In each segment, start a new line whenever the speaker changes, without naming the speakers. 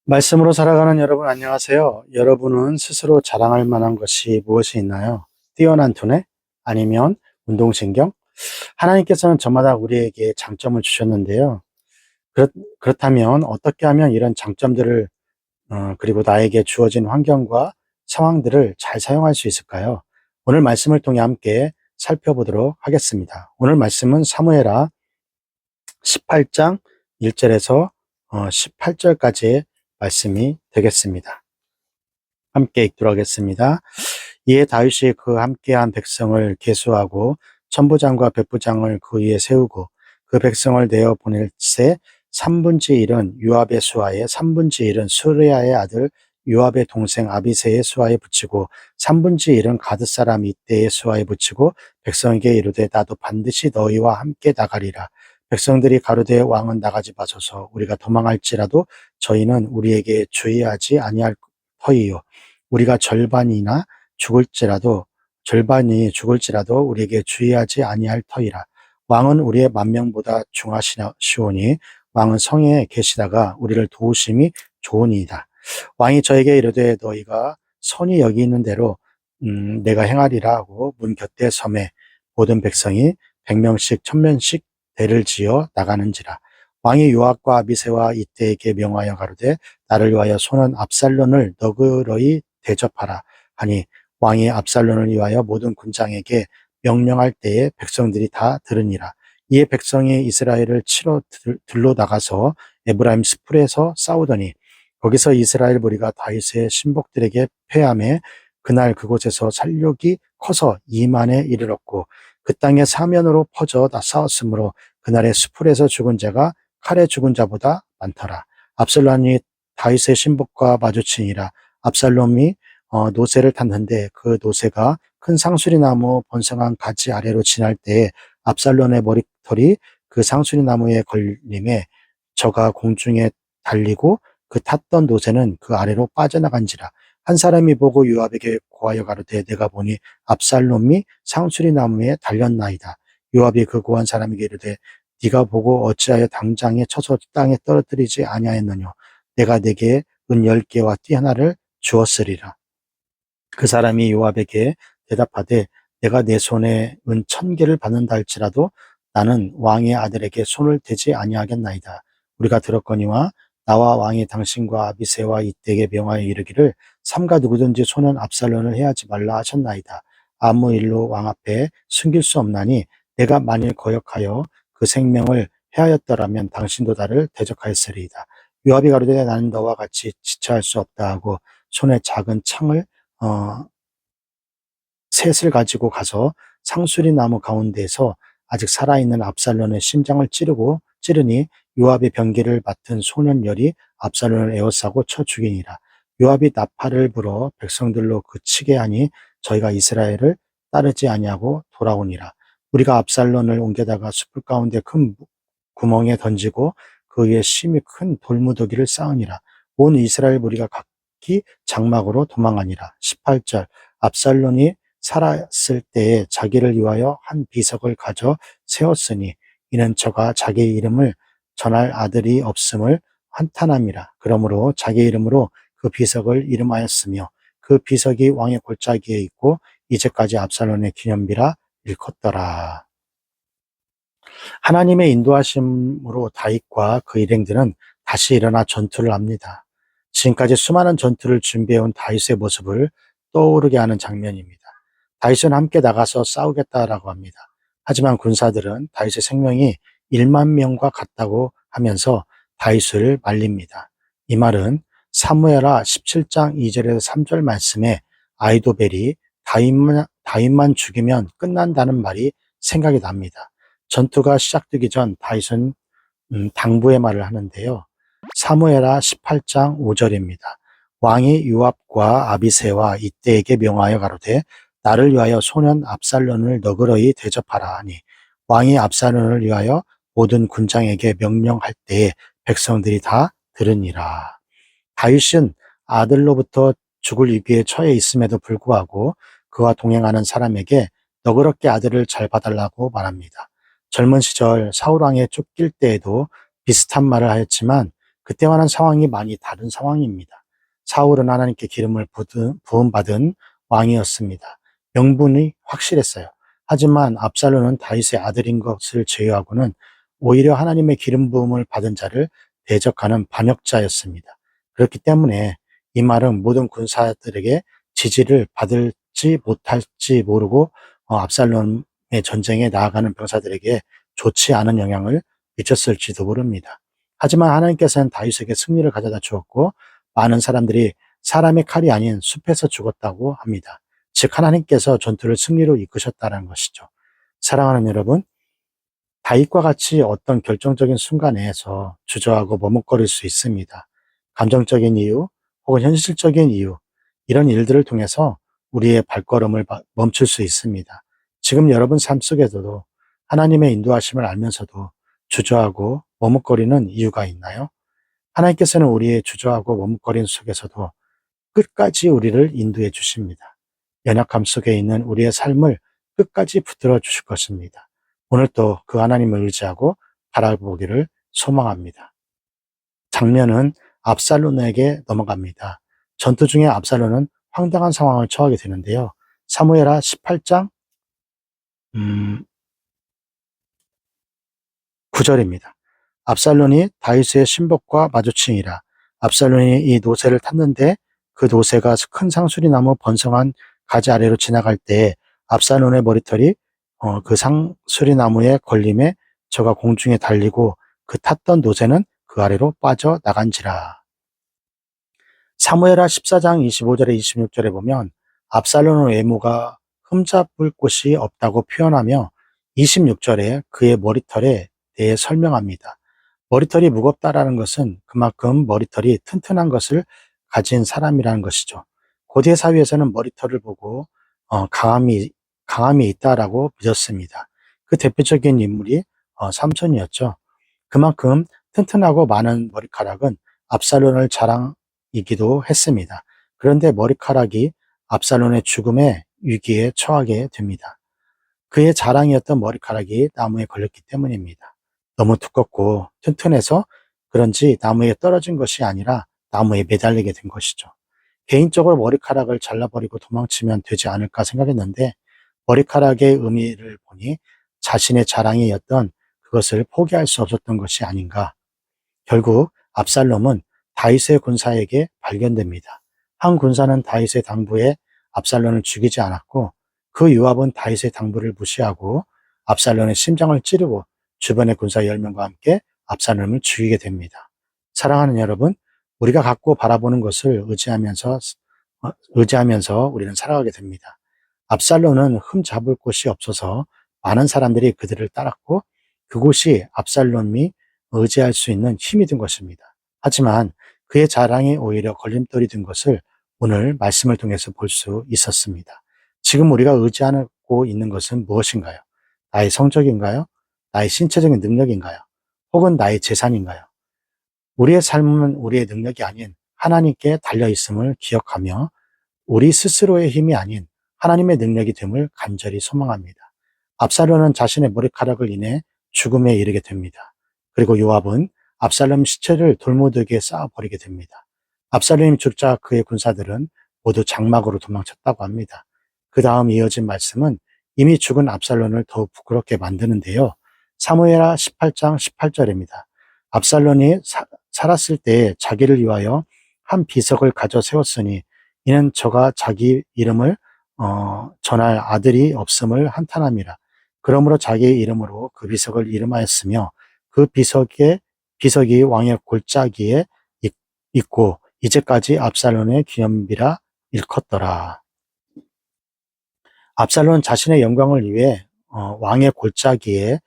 말씀으로 살아가는 여러분 안녕하세요. 여러분은 스스로 자랑할 만한 것이 무엇이 있나요? 뛰어난 두뇌? 아니면 운동신경? 하나님께서는 저마다 우리에게 장점을 주셨는데요. 그렇, 그렇다면 어떻게 하면 이런 장점들을 그리고 나에게 주어진 환경과 상황들을 잘 사용할 수 있을까요? 오늘 말씀을 통해 함께 살펴보도록 하겠습니다. 오늘 말씀은 사무엘하 18장 1절에서 18절까지의 말씀이 되겠습니다. 함께 읽도록 하겠습니다. 이에 다윗이 그 함께한 백성을 계수하고 천부장과 백부장을 그 위에 세우고 그 백성을 내어 보낼새 3분의 1은 요압의 수하에 3분의 1은 수르야의 아들 요압의 동생 아비새의 수하에 붙이고 3분의 1은 가드 사람 이때의 수하에 붙이고 백성에게 이르되 나도 반드시 너희와 함께 나가리라. 백성들이 가로되 왕은 나가지 마소서. 우리가 도망할지라도 저희는 우리에게 주의하지 아니할 터이요. 우리가 절반이 죽을지라도 우리에게 주의하지 아니할 터이라. 왕은 우리의 만명보다 중하시오니 왕은 성에 계시다가 우리를 도우심이 좋으니이다. 왕이 저에게 이르되 너희가 선이 여기 있는 대로 내가 행하리라 하고 문 곁에 섬에 모든 백성이 100명씩 1000명씩 대를 지어 나가는지라. 왕이 요압과 아비새와 이때에게 명하여 가로되 나를 위하여 손은 압살론을 너그러이 대접하라 하니 왕이 압살론을 위하여 모든 군장에게 명령할 때에 백성들이 다 들으니라. 이에 백성이 이스라엘을 치러 들로 나가서 에브라임 스풀에서 싸우더니 거기서 이스라엘 무리가 다윗의 신복들에게 패하매 그날 그곳에서 살육이 커서 2만에 이르렀고 그 땅의 사면으로 퍼져 싸웠으므로 그날의 스풀에서 죽은 자가 칼에 죽은 자보다 많더라. 압살롬이 다윗의 신복과 마주치니라. 압살롬이 노새를 탔는데 그 노새가 큰 상수리나무 번성한 가지 아래로 지날 때에 압살롬의 머리털이 그 상수리나무에 걸림에 저가 공중에 달리고 그 탔던 노새는 그 아래로 빠져나간지라. 한 사람이 보고 요압에게 고하여 가로되 내가 보니 압살롬이 상수리나무에 달렸나이다. 요압이 그 고한 사람에게 이르되 네가 보고 어찌하여 당장에 쳐서 땅에 떨어뜨리지 아니하였느냐. 내가 네게 은 10개와 띠 하나를 주었으리라. 그 사람이 요압에게 대답하되 내가 내 손에 은 1000개를 받는다 할지라도 나는 왕의 아들에게 손을 대지 아니하겠나이다. 우리가 들었거니와 나와 왕이 당신과 아비새와 이때에게 명하여 이르기를 삼가 누구든지 손은 압살론을 해하지 말라 하셨나이다. 아무 일로 왕 앞에 숨길 수 없나니 내가 만일 거역하여 그 생명을 해하였더라면 당신도 나를 대적하였으리이다. 요압이 가로되 나는 너와 같이 지체할 수 없다 하고 손에 작은 창을 셋을 가지고 가서 상수리 나무 가운데에서 아직 살아있는 압살론의 심장을 찌르니 요압의 병기를 맡은 소년열이 압살론을 에워싸고 쳐 죽이니라. 요압이 나팔을 불어 백성들로 그치게 하니 저희가 이스라엘을 따르지 아니하고 돌아오니라. 우리가 압살론을 옮겨다가 숯불 가운데 큰 구멍에 던지고 그 위에 심히 큰 돌무더기를 쌓으니라. 온 이스라엘 무리가 각기 장막으로 도망하니라. 18절 압살론이 살았을 때에 자기를 위하여 한 비석을 가져 세웠으니 이는 저가 자기 이름을 전할 아들이 없음을 한탄함이라. 그러므로 자기 이름으로 그 비석을 이름하였으며 그 비석이 왕의 골짜기에 있고 이제까지 압살론의 기념비라 일컫더라. 하나님의 인도하심으로 다윗과 그 일행들은 다시 일어나 전투를 합니다. 지금까지 수많은 전투를 준비해온 다윗의 모습을 떠오르게 하는 장면입니다. 다윗은 함께 나가서 싸우겠다라고 합니다. 하지만 군사들은 다윗의 생명이 1만 명과 같다고 하면서 다윗을 말립니다. 이 말은 사무엘하 17장 2절에서 3절 말씀에 아이도벨이 다윗만 죽이면 끝난다는 말이 생각이 납니다. 전투가 시작되기 전 다윗은 당부의 말을 하는데요. 사무엘하 18장 5절입니다. 왕이 요압과 아비새와 이때에게 명하여 가로되 나를 위하여 소년 압살론을 너그러이 대접하라 하니 왕이 압살론을 위하여 모든 군장에게 명령할 때에 백성들이 다 들으니라. 다윗은 아들로부터 죽을 위기에 처해 있음에도 불구하고 그와 동행하는 사람에게 너그럽게 아들을 잘 봐달라고 말합니다. 젊은 시절 사울왕에 쫓길 때에도 비슷한 말을 하였지만 그때와는 상황이 많이 다른 상황입니다. 사울은 하나님께 기름을 부음받은 왕이었습니다. 명분이 확실했어요. 하지만 압살론은 다윗의 아들인 것을 제외하고는 오히려 하나님의 기름 부음을 받은 자를 대적하는 반역자였습니다. 그렇기 때문에 이 말은 모든 군사들에게 지지를 받을지 못할지 모르고 압살롬의 전쟁에 나아가는 병사들에게 좋지 않은 영향을 미쳤을지도 모릅니다. 하지만 하나님께서는 다윗에게 승리를 가져다 주었고 많은 사람들이 사람의 칼이 아닌 숲에서 죽었다고 합니다. 즉 하나님께서 전투를 승리로 이끄셨다는 것이죠. 사랑하는 여러분, 다윗과 같이 어떤 결정적인 순간에서 주저하고 머뭇거릴 수 있습니다. 감정적인 이유 혹은 현실적인 이유, 이런 일들을 통해서 우리의 발걸음을 멈출 수 있습니다. 지금 여러분 삶 속에서도 하나님의 인도하심을 알면서도 주저하고 머뭇거리는 이유가 있나요? 하나님께서는 우리의 주저하고 머뭇거림 속에서도 끝까지 우리를 인도해 주십니다. 연약함 속에 있는 우리의 삶을 끝까지 붙들어 주실 것입니다. 오늘 또 그 하나님을 의지하고 바라보기를 소망합니다. 장면은 압살론에게 넘어갑니다. 전투 중에 압살론은 황당한 상황을 처하게 되는데요. 사무엘하 18장 9절입니다. 압살론이 다윗의 신복과 마주치니라. 압살론이 이 노새를 탔는데 그 노새가 큰 상수리나무 번성한 가지 아래로 지나갈 때 압살론의 머리털이 그 상수리나무에 걸림에 저가 공중에 달리고 그 탔던 노새는 그 아래로 빠져나간지라. 사무엘하 14장 25절에 26절에 보면 압살론의 외모가 흠잡을 곳이 없다고 표현하며 26절에 그의 머리털에 대해 설명합니다. 머리털이 무겁다라는 것은 그만큼 머리털이 튼튼한 것을 가진 사람이라는 것이죠. 고대 사회에서는 머리털을 보고 강함이 있다라고 믿었습니다. 그 대표적인 인물이 삼손이었죠. 그만큼 튼튼하고 많은 머리카락은 압살론을 자랑이기도 했습니다. 그런데 머리카락이 압살론의 죽음의 위기에 처하게 됩니다. 그의 자랑이었던 머리카락이 나무에 걸렸기 때문입니다. 너무 두껍고 튼튼해서 그런지 나무에 떨어진 것이 아니라 나무에 매달리게 된 것이죠. 개인적으로 머리카락을 잘라버리고 도망치면 되지 않을까 생각했는데 머리카락의 의미를 보니 자신의 자랑이었던 그것을 포기할 수 없었던 것이 아닌가. 결국 압살롬은 다윗의 군사에게 발견됩니다. 한 군사는 다윗의 당부에 압살롬을 죽이지 않았고 그 요압은 다윗의 당부를 무시하고 압살롬의 심장을 찌르고 주변의 군사 10명과 함께 압살롬을 죽이게 됩니다. 사랑하는 여러분, 우리가 갖고 바라보는 것을 의지하면서 우리는 살아가게 됩니다. 압살롬은 흠잡을 곳이 없어서 많은 사람들이 그들을 따랐고 그곳이 압살롬이 의지할 수 있는 힘이 된 것입니다. 하지만 그의 자랑이 오히려 걸림돌이 된 것을 오늘 말씀을 통해서 볼 수 있었습니다. 지금 우리가 의지하고 있는 것은 무엇인가요? 나의 성적인가요? 나의 신체적인 능력인가요? 혹은 나의 재산인가요? 우리의 삶은 우리의 능력이 아닌 하나님께 달려있음을 기억하며 우리 스스로의 힘이 아닌 하나님의 능력이 됨을 간절히 소망합니다. 압살롬은 자신의 머리카락을 인해 죽음에 이르게 됩니다. 그리고 요압은 압살롬 시체를 돌무더기에 쌓아버리게 됩니다. 압살롬이 죽자 그의 군사들은 모두 장막으로 도망쳤다고 합니다. 그 다음 이어진 말씀은 이미 죽은 압살롬을 더욱 부끄럽게 만드는데요. 사무엘하 18장 18절입니다. 압살롬이 살았을 때 자기를 위하여 한 비석을 가져 세웠으니 이는 저가 자기 이름을 전할 아들이 없음을 한탄함이라. 그러므로 자기의 이름으로 그 비석을 이름하였으며 그 비석이 왕의 골짜기에 있고 이제까지 압살롬의 기념비라 일컫더라. 압살롬은 자신의 영광을 위해 왕의 골짜기에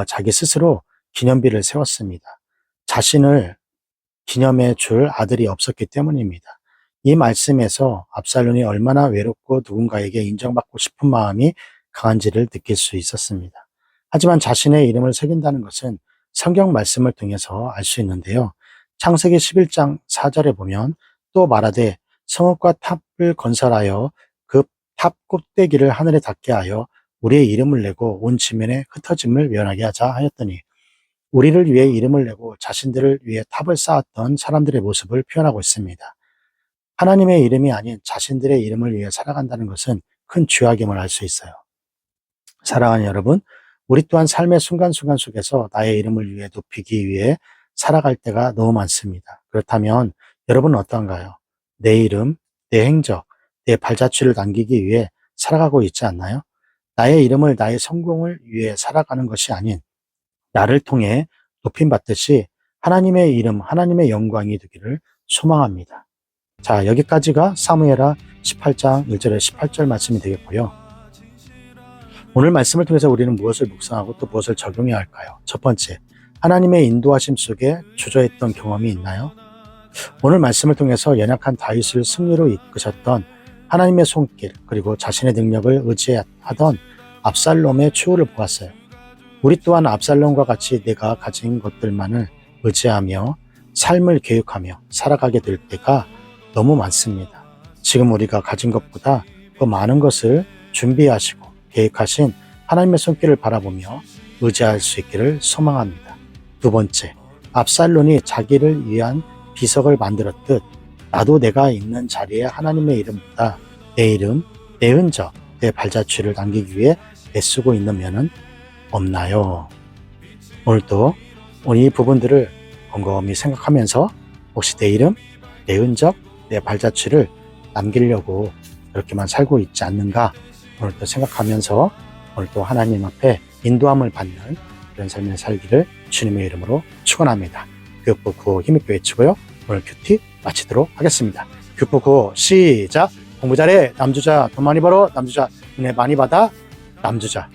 자기 스스로 기념비를 세웠습니다. 자신을 기념해 줄 아들이 없었기 때문입니다. 이 말씀에서 압살롬이 얼마나 외롭고 누군가에게 인정받고 싶은 마음이 강한지를 느낄 수 있었습니다. 하지만 자신의 이름을 새긴다는 것은 성경 말씀을 통해서 알 수 있는데요. 창세기 11장 4절에 보면 또 말하되 성읍과 탑을 건설하여 그 탑 꼭대기를 하늘에 닿게 하여 우리의 이름을 내고 온 지면에 흩어짐을 면하게 하자 하였더니 우리를 위해 이름을 내고 자신들을 위해 탑을 쌓았던 사람들의 모습을 표현하고 있습니다. 하나님의 이름이 아닌 자신들의 이름을 위해 살아간다는 것은 큰 죄악임을 알 수 있어요. 사랑하는 여러분, 우리 또한 삶의 순간순간 속에서 나의 이름을 위해 높이기 위해 살아갈 때가 너무 많습니다. 그렇다면 여러분은 어떤가요? 내 이름, 내 행적, 내 발자취를 남기기 위해 살아가고 있지 않나요? 나의 이름을 나의 성공을 위해 살아가는 것이 아닌 나를 통해 높임받듯이 하나님의 이름, 하나님의 영광이 되기를 소망합니다. 자, 여기까지가 사무엘하 18장 1절에 18절 말씀이 되겠고요. 오늘 말씀을 통해서 우리는 무엇을 묵상하고 또 무엇을 적용해야 할까요? 첫 번째, 하나님의 인도하심 속에 주저했던 경험이 있나요? 오늘 말씀을 통해서 연약한 다윗을 승리로 이끄셨던 하나님의 손길, 그리고 자신의 능력을 의지하던 압살롬의 추후를 보았어요. 우리 또한 압살롬과 같이 내가 가진 것들만을 의지하며 삶을 계획하며 살아가게 될 때가 너무 많습니다. 지금 우리가 가진 것보다 더 많은 것을 준비하시고 계획하신 하나님의 손길을 바라보며 의지할 수 있기를 소망합니다. 두 번째, 압살롬이 자기를 위한 비석을 만들었듯 나도 내가 있는 자리에 하나님의 이름보다 내 이름, 내 흔적, 내 발자취를 남기기 위해 애쓰고 있는 면은 없나요? 오늘도 이 부분들을 곰곰이 생각하면서 혹시 내 이름, 내 흔적, 내 발자취를 남기려고 그렇게만 살고 있지 않는가 오늘도 생각하면서 오늘도 하나님 앞에 인도함을 받는 그런 삶을 살기를 주님의 이름으로 축원합니다. 교육부 구호 힘있게 외치고요. 오늘 큐티 마치도록 하겠습니다. 교육부 구호 시작! 공부 잘해 남주자, 돈 많이 벌어 남주자, 은혜 많이 받아 남주자.